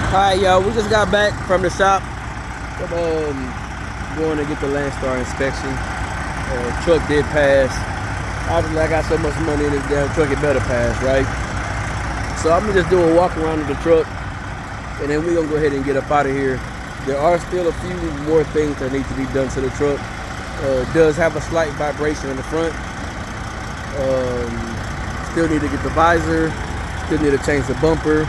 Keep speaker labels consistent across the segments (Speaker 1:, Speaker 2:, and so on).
Speaker 1: Alright, y'all, we just got back from the shop. Going to get the Landstar inspection. Truck did pass. Obviously, I got so much money in this damn truck, it better pass, right? So I'm gonna just do a walk around of the truck, and then we're gonna go ahead and get up out of here. There are still a few more things that need to be done to the truck. It does have a slight vibration in the front. Still need to get the visor. Still need to change the bumper.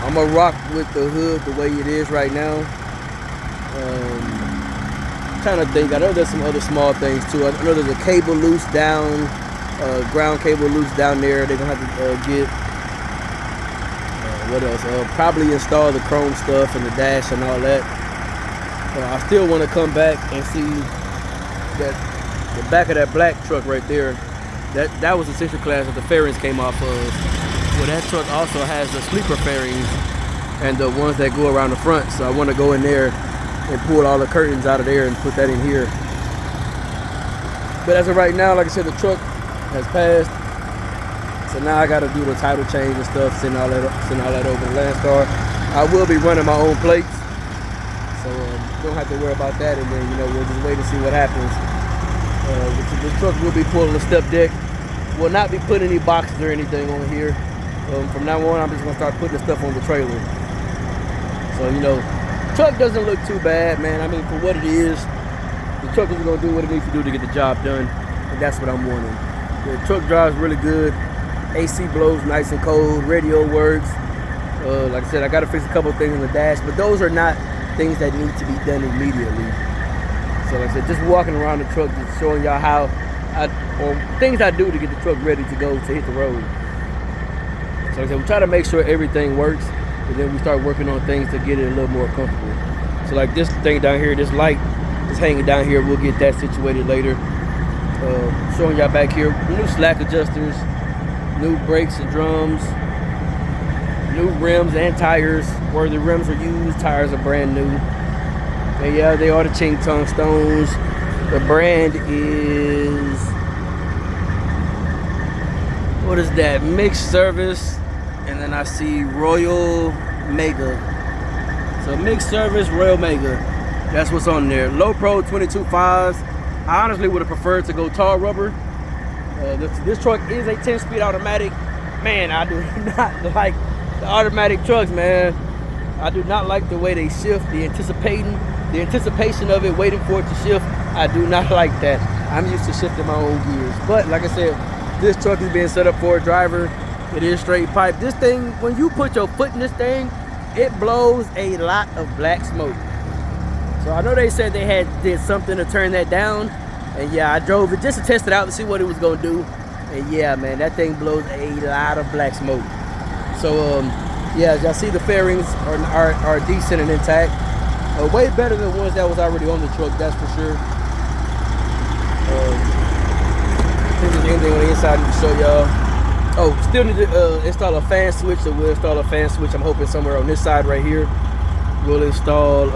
Speaker 1: I'm gonna rock with the hood the way it is right now. Trying to think. I know there's some other small things too. I know there's a cable loose down, ground cable loose down there. They're gonna have to get what else? Probably install the chrome stuff and the dash and all that. I still want to come back and see that the back of that black truck right there. That was the Century class that the fairings came off of. Well, that truck also has the sleeper fairings and the ones that go around the front. So I want to go in there and pull all the curtains out of there and put that in here. But as of right now, like I said, the truck has passed. So now I got to do the title change and stuff, send all that over to Landstar. I will be running my own plates, so don't have to worry about that. And then we'll just wait and see what happens. This truck will be pulling a step deck. Will not be putting any boxes or anything on here. From now on, I'm just gonna start putting the stuff on the trailer. So truck doesn't look too bad, man. I mean, for what it is, the truck is gonna do what it needs to do to get the job done, and that's what I'm wanting. The truck drives really good. AC blows nice and cold. Radio works. Like I said, I gotta fix a couple of things on the dash, but those are not things that need to be done immediately. So like I said, just walking around the truck, just showing y'all how things I do to get the truck ready to go to hit the road. So like I said, we try to make sure everything works, and then we start working on things to get it a little more comfortable. So like this thing down here, this light is hanging down here. We'll get that situated later. Showing y'all back here, new slack adjusters, new brakes and drums, new rims and tires. Where the rims are used, tires are brand new. And yeah, they are the Ching Tong Stones. The brand is, what is that? Mixed Service. And then I see Royal Mega. So Mixed Service, Royal Mega. That's what's on there. Low Pro 22.5s. I honestly would have preferred to go tall rubber. This truck is a 10-speed automatic. Man, I do not like the automatic trucks, man. I do not like the way they shift, the anticipation of it, waiting for it to shift. I do not like that. I'm used to shifting my own gears. But like I said, this truck is being set up for a driver. It is straight pipe. This thing, when you put your foot in this thing, it blows a lot of black smoke. So I know they said they did something to turn that down. And yeah, I drove it just to test it out to see what it was gonna do. And yeah, man, that thing blows a lot of black smoke. So yeah, as y'all see, the fairings are decent and intact. Way better than the ones that was already on the truck, that's for sure. I think there's anything on the inside I need to show y'all. Oh, still need to install a fan switch, so we'll install a fan switch. I'm hoping somewhere on this side right here. We'll install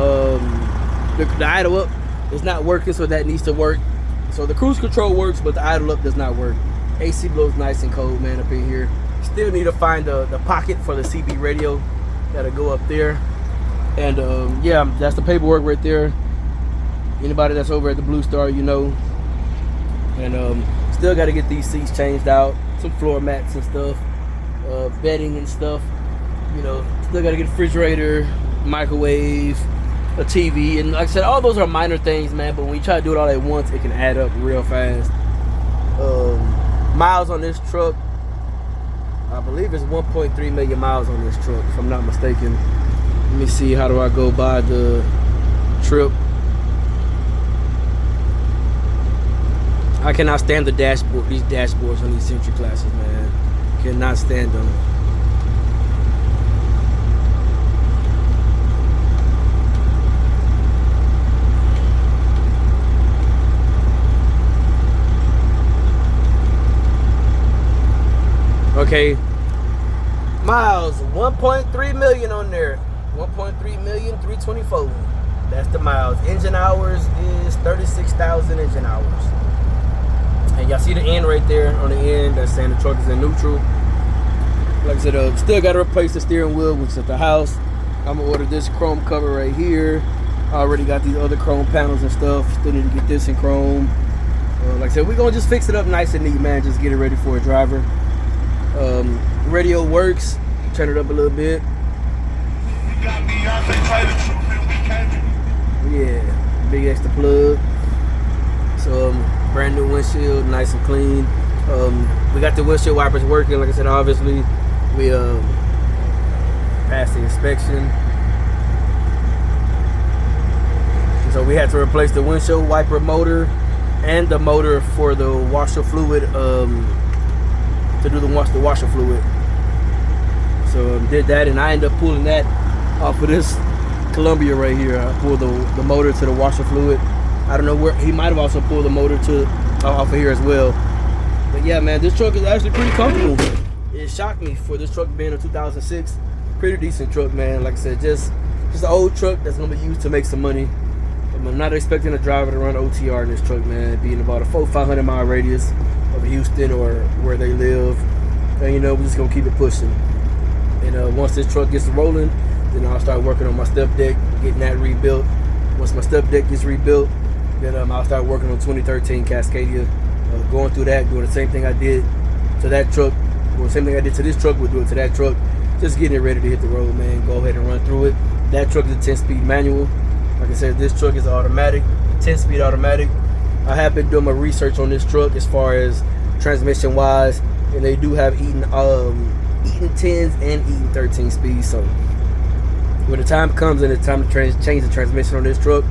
Speaker 1: the idle up is not working, so that needs to work. So the cruise control works, but the idle up does not work. AC blows nice and cold, man, up in here. Still need to find the pocket for the CB radio. That'll go up there. And yeah, that's the paperwork right there. Anybody that's over at the Blue Star, And still got to get these seats changed out, some floor mats and stuff, bedding and stuff. Still got to get a refrigerator, microwave, a TV, and like I said, all those are minor things, man. But when you try to do it all at once, it can add up real fast. Miles on this truck, I believe it's 1.3 million miles on this truck, if I'm not mistaken. Let me see, how do I go by the trip? I cannot stand the dashboard, these dashboards on these Century classes, man. Cannot stand them. Okay, miles, 1.3 million on there. 1.3 million, 324. That's the miles. Engine hours is 36,000 engine hours. And y'all see the end right there on the end that's saying the truck is in neutral. Like I Like I said, still got to replace the steering wheel, which is at the house. I'm gonna order this chrome cover right here. I already got these other chrome panels and stuff. Still need to get this in chrome. Like I said, we're gonna just fix it up nice and neat, man. Just get it ready for a driver. Radio works. Turn it up a little bit. Yeah, big extra plug. So brand new windshield, nice and clean. We got the windshield wipers working. Like I said, obviously we passed the inspection. So we had to replace the windshield wiper motor and the motor for the washer fluid, to do the washer fluid. So did that, and I ended up pulling that off of this Columbia right here. I pulled the motor to the washer fluid. I don't know where, he might have also pulled the motor to off of here as well. But yeah, man, this truck is actually pretty comfortable. It shocked me for this truck being a 2006. Pretty decent truck, man. Like I said, just an old truck that's gonna be used to make some money. I'm not expecting a driver to run OTR in this truck, man. Being about a 400-500 mile radius of Houston or where they live, and you know, we're just gonna keep it pushing. And once this truck gets rolling, then I'll start working on my step deck, getting that rebuilt. Once my step deck gets rebuilt, then I'll start working on 2013 Cascadia. Going through that, doing the same thing I did to that truck, or the same thing I did to this truck, we'll do it to that truck. Just getting it ready to hit the road, man. Go ahead and run through it. That truck is a 10-speed manual. Like I said, this truck is automatic, 10-speed automatic. I have been doing my research on this truck as far as transmission wise, and they do have Eaton 10s and Eaton 13 speeds. So when the time comes and it's time to change the transmission on this truck,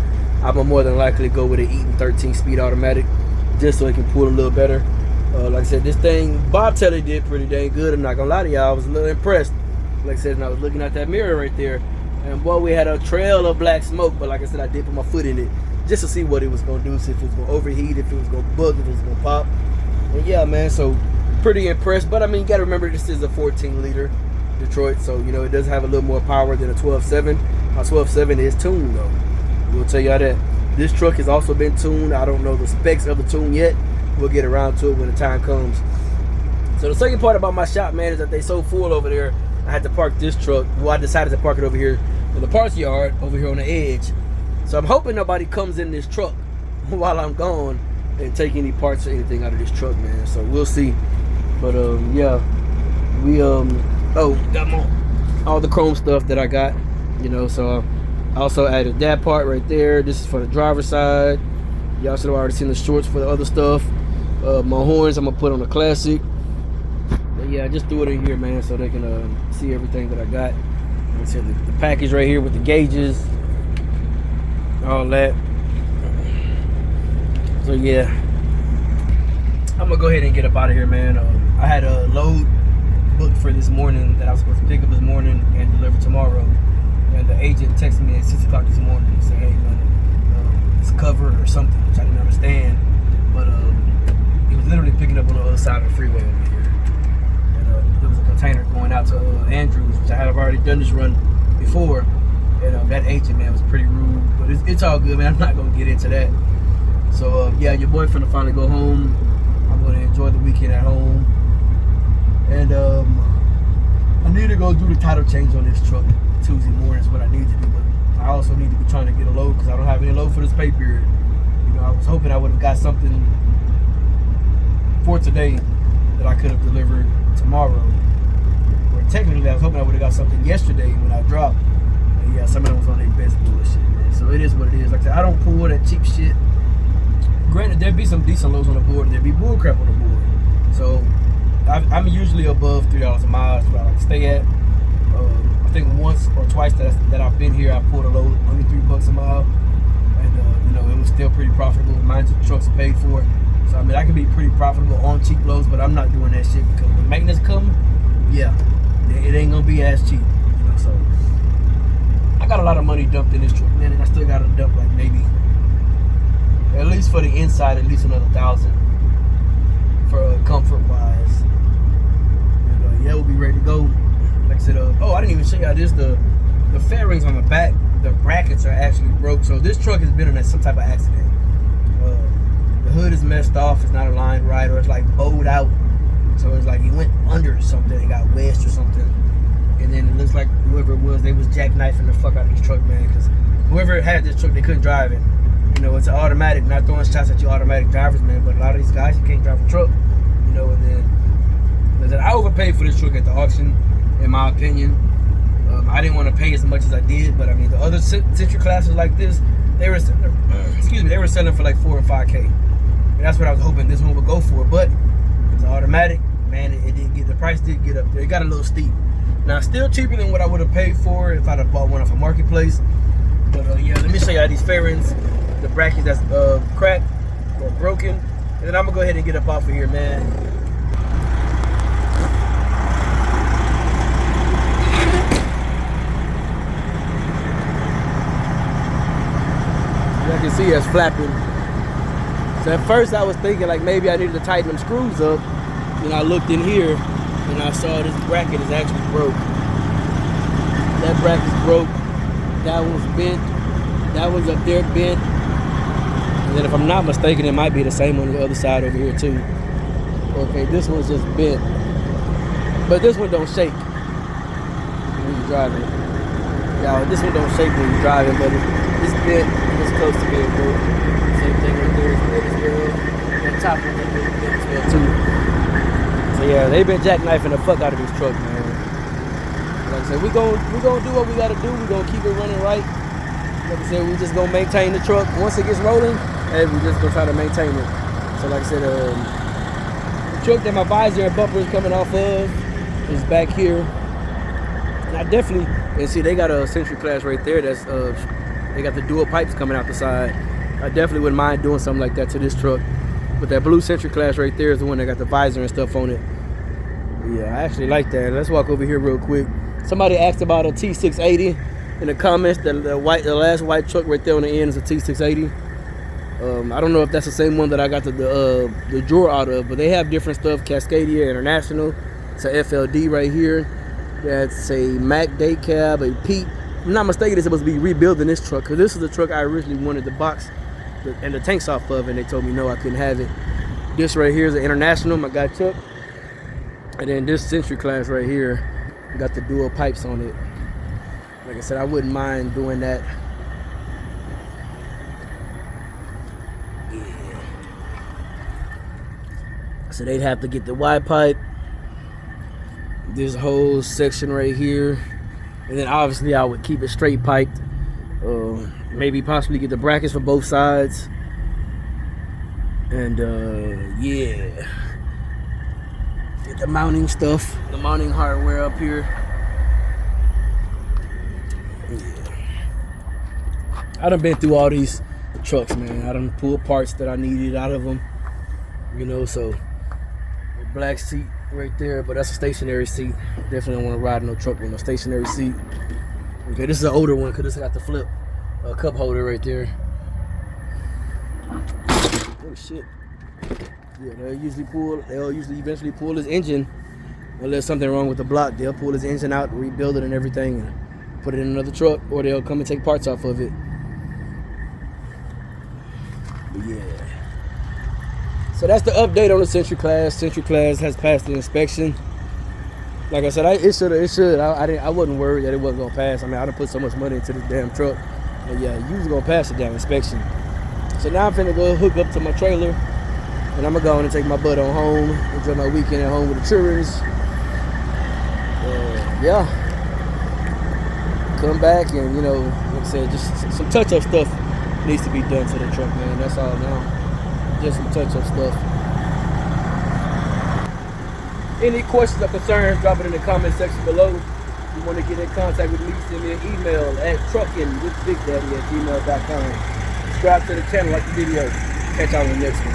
Speaker 1: I'm gonna more than likely go with an Eaton 13 speed automatic, just so it can pull a little better. Like I said, this thing, Bob Telly did pretty dang good. I'm not gonna lie to y'all, I was a little impressed. Like I said, and I was looking at that mirror right there, and boy, we had a trail of black smoke. But like I said, I did put my foot in it just to see what it was gonna do, see if it was gonna overheat, if it was gonna bug, if it was gonna pop. And yeah, man, so pretty impressed. But I mean, you gotta remember, this is a 14-liter Detroit, so you know it does have a little more power than a 12.7. My 12.7 is tuned though. We'll tell y'all that. This truck has also been tuned. I don't know the specs of the tune yet. We'll get around to it when the time comes. So the second part about my shop, man, is that they so full over there, I had to park this truck. Well, I decided to park it over here in the parts yard, over here on the edge. So I'm hoping nobody comes in this truck while I'm gone and take any parts or anything out of this truck, man. So we'll see. But yeah, we got all the chrome stuff that I got, you know. So I also added that part right there. This is for the driver's side. Y'all should have already seen the shorts for the other stuff. My horns, I'm gonna put on the classic. But yeah, I just threw it in here, man, so they can see everything that I got. Like I said, the package right here with the gauges, all that. So yeah, I'm gonna go ahead and get up out of here, man. I had a load booked for this morning that I was supposed to pick up this morning and deliver tomorrow. And the agent texted me at 6 o'clock this morning and said, hey, man, it's covered or something, which I didn't understand. But he was literally picking up on the other side of the freeway over here. And there was a container going out to Andrews, which I had already done this run before. And that agent, man, was pretty rude. But it's all good, man. I'm not going to get into that. So, yeah, your boy finna finally go home. I'm going to enjoy the weekend at home. And I need to go do the title change on this truck Tuesday morning is what I need to do. But I also need to be trying to get a load because I don't have any load for this pay period. You know, I was hoping I would have got something for today that I could have delivered tomorrow. Or technically, I was hoping I would have got something yesterday when I dropped. And yeah, some of them was on their best bullshit, man. So it is what it is. Like I said, I don't pull that cheap shit. Granted, there'd be some decent loads on the board, and there'd be bull crap on the board. So I'm usually above $3 a mile. That's where I like to stay at. I think once or twice that I've been here, I pulled a load under $3 a mile, and you know, it was still pretty profitable. Mind you, the trucks are paid for. So I mean, I can be pretty profitable on cheap loads, but I'm not doing that shit because when maintenance come, yeah, it ain't gonna be as cheap. You know, so I got a lot of money dumped in this truck, man, and I still got to dump like maybe, at least for the inside, at least another $1,000 for comfort wise. And yeah, we'll be ready to go. Like I said, oh, I didn't even show y'all this. The fairings on the back, the brackets are actually broke. So this truck has been in some type of accident. The hood is messed off. It's not aligned right, or it's like bowed out. So it's like it went under something and got wedged or something. it was, they was jackknifing the fuck out of this truck, man. Because whoever had this truck, they couldn't drive it. You know, it's an automatic. Not throwing shots at you automatic drivers, man. But a lot of these guys, you can't drive a truck. You know, and then I overpaid for this truck at the auction, in my opinion. I didn't want to pay as much as I did, but I mean, the other Century classes like this, they were selling for like 4 or 5K. And that's what I was hoping this one would go for. But it's an automatic, man. It didn't get, the price did get up there. It got a little steep. Now, still cheaper than what I would have paid for if I'd have bought one off a marketplace. But yeah, let me show you how these fairings, the brackets that's cracked or broken, and then I'm gonna go ahead and get up off of here, man. As you can see, it's flapping. So at first I was thinking like maybe I needed to tighten them screws up. Then I looked in here and I saw this bracket is actually broke. That bracket's broke. That one's bent. That one's up there bent. And then if I'm not mistaken, it might be the same on the other side over here too. Okay, this one's just bent. But this one don't shake when you're driving. Yeah, this one don't shake when you're driving, but it's bent. It's close to being broke. Same thing right there is bent as well. That top one is bent as well too. So yeah, they've been jackknifing the fuck out of this truck, man. Like I said, we gonna do what we gotta do. We gonna keep it running right. Like I said, we just gonna maintain the truck. Once it gets rolling, hey, we just gonna try to maintain it. So like I said, the truck that my visor and bumper is coming off of is back here. And I definitely, and see, they got a Century class right there. That's they got the dual pipes coming out the side. I definitely wouldn't mind doing something like that to this truck. But that blue Century class right there is the one that got the visor and stuff on it. Yeah, I actually like that. Let's walk over here real quick. Somebody asked about a T680 in the comments. The last white truck right there on the end is a T680. I don't know if that's the same one that I got the drawer out of, but they have different stuff. Cascadia International. It's a FLD right here. That's a Mac day cab, a Pete. If I'm not mistaken, it's supposed to be rebuilding this truck, because this is the truck I originally wanted the box and the tanks off of, and they told me no, I couldn't have it. This right here is an International, my guy took. And then this Century class right here got the dual pipes on it. Like I said, I wouldn't mind doing that. Yeah. So they'd have to get the Y pipe, this whole section right here, and then obviously I would keep it straight piped. Maybe possibly get the brackets for both sides. And yeah, get the mounting stuff, the mounting hardware up here. Yeah. I done been through all these trucks, man. I done pulled parts that I needed out of them, you know. So a black seat right there, but that's a stationary seat. Definitely don't want to ride in no truck with no stationary seat. Okay, this is an older one because this got the flip cup holder right there. Oh shit. Yeah, they'll usually eventually pull his engine unless something wrong with the block. They'll pull his engine out, rebuild it and everything, and put it in another truck, or they'll come and take parts off of it. But yeah. So that's the update on the Century class. Century class has passed the inspection. Like I said, it should. I wasn't worried that it wasn't gonna pass. I mean, I done put so much money into this damn truck. But yeah, you was gonna pass the damn inspection. So now I'm finna go hook up to my trailer, and I'm gonna go on and take my butt on home, enjoy my weekend at home with the children. Yeah, come back and, you know, like I said, just some touch-up stuff needs to be done to the truck, man. That's all now. Just some touch-up stuff. Any questions or concerns, drop it in the comment section below. If you want to get in contact with me, send me an email at truckinwithbigdaddy@gmail.com. Subscribe to the channel, like the video. Catch y'all on the next one.